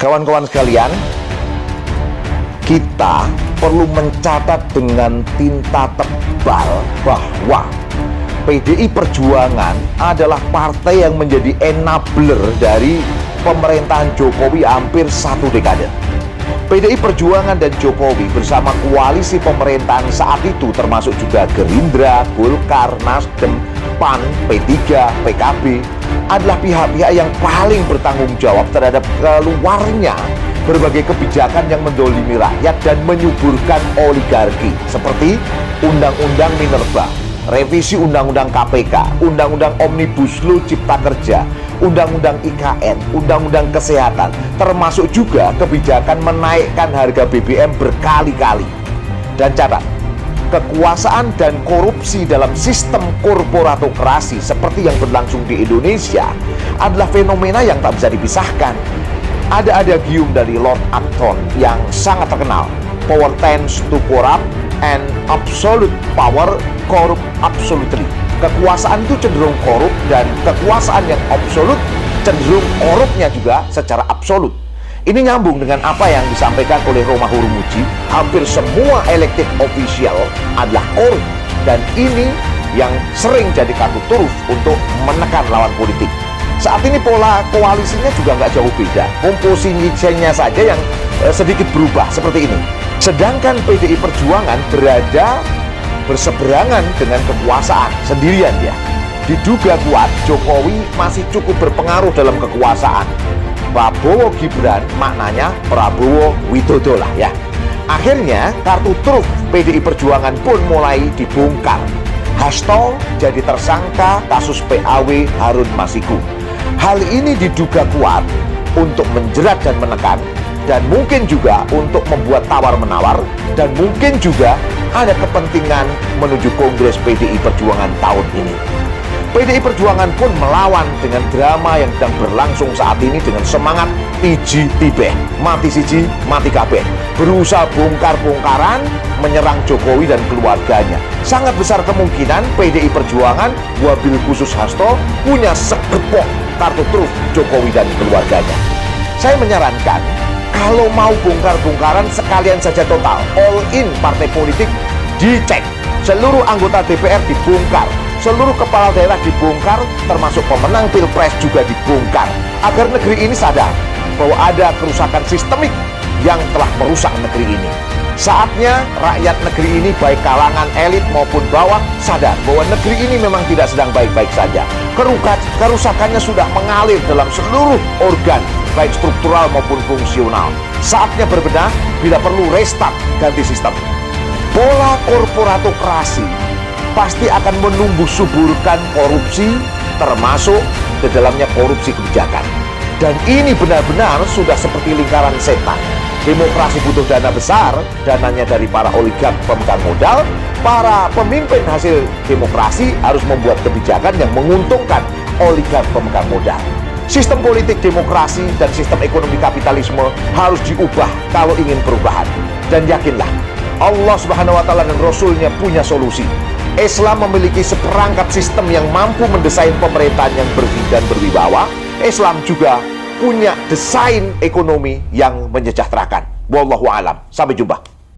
Kawan-kawan sekalian, kita perlu mencatat dengan tinta tebal bahwa PDI Perjuangan adalah partai yang menjadi enabler dari pemerintahan Jokowi hampir 1 dekade. PDI Perjuangan dan Jokowi bersama koalisi pemerintahan saat itu termasuk juga Gerindra, Golkar, Nasdem, PAN, P3, PKB adalah pihak-pihak yang paling bertanggung jawab terhadap keluarnya berbagai kebijakan yang mendolimi rakyat dan menyuburkan oligarki seperti Undang-Undang Minerba, revisi Undang-Undang KPK, Undang-Undang Omnibus Law Cipta Kerja, Undang-Undang IKN, Undang-Undang Kesehatan, termasuk juga kebijakan menaikkan harga BBM berkali-kali. Dan catat, kekuasaan dan korupsi dalam sistem korporatokrasi seperti yang berlangsung di Indonesia adalah fenomena yang tak bisa dipisahkan. Ada adagium dari Lord Acton yang sangat terkenal, power tends to corrupt and absolute power corrupt absolutely. Kekuasaan itu cenderung korup dan kekuasaan yang absolut cenderung korupnya juga secara absolut. Ini nyambung dengan apa yang disampaikan oleh Romahur Muji. Hampir semua elected official adalah korup, dan ini yang sering jadi kartu turuf untuk menekan lawan politik. Saat ini pola koalisinya juga nggak jauh beda, komposisinya saja yang sedikit berubah seperti ini. Sedangkan PDI Perjuangan berada berseberangan dengan kekuasaan sendirian dia. Diduga kuat Jokowi masih cukup berpengaruh dalam kekuasaan. Prabowo Gibran maknanya Prabowo Widodo lah ya. Akhirnya kartu truf PDI Perjuangan pun mulai dibongkar. Hasto jadi tersangka kasus PAW Harun Masiku. Hal ini diduga kuat untuk menjerat dan menekan, dan mungkin juga untuk membuat tawar-menawar, dan mungkin juga ada kepentingan menuju Kongres PDI Perjuangan tahun ini. PDI Perjuangan pun melawan dengan drama yang sedang berlangsung saat ini dengan semangat iji tibeh, mati siji, mati kabeh, berusaha bongkar-bongkaran menyerang Jokowi dan keluarganya. Sangat besar kemungkinan PDI Perjuangan, wabil khusus Hasto, punya segepok kartu truf Jokowi dan keluarganya. Saya menyarankan, kalau mau bongkar-bongkaran sekalian saja total, all in partai politik dicek, seluruh anggota DPR dibongkar, seluruh kepala daerah dibongkar, termasuk pemenang pilpres juga dibongkar, agar negeri ini sadar bahwa ada kerusakan sistemik yang telah merusak negeri ini. Saatnya rakyat negeri ini, baik kalangan elit maupun bawah, sadar bahwa negeri ini memang tidak sedang baik-baik saja. Kerusakannya sudah mengalir dalam seluruh organ, baik struktural maupun fungsional. Saatnya berbenah, bila perlu restart, ganti sistem. Pola korporatokrasi pasti akan menumbuh suburkan korupsi, termasuk di dalamnya korupsi kebijakan. Dan ini benar-benar sudah seperti lingkaran setan. Demokrasi butuh dana besar, dananya dari para oligark pemegang modal. Para pemimpin hasil demokrasi harus membuat kebijakan yang menguntungkan oligark pemegang modal. Sistem politik demokrasi dan sistem ekonomi kapitalisme harus diubah kalau ingin perubahan. Dan yakinlah, Allah Subhanahu wa Ta'ala dan Rasulnya punya solusi. Islam memiliki seperangkat sistem yang mampu mendesain pemerintahan yang bersih dan berwibawa. Islam juga punya desain ekonomi yang menyejahterakan. Wallahu a'lam. Sampai jumpa.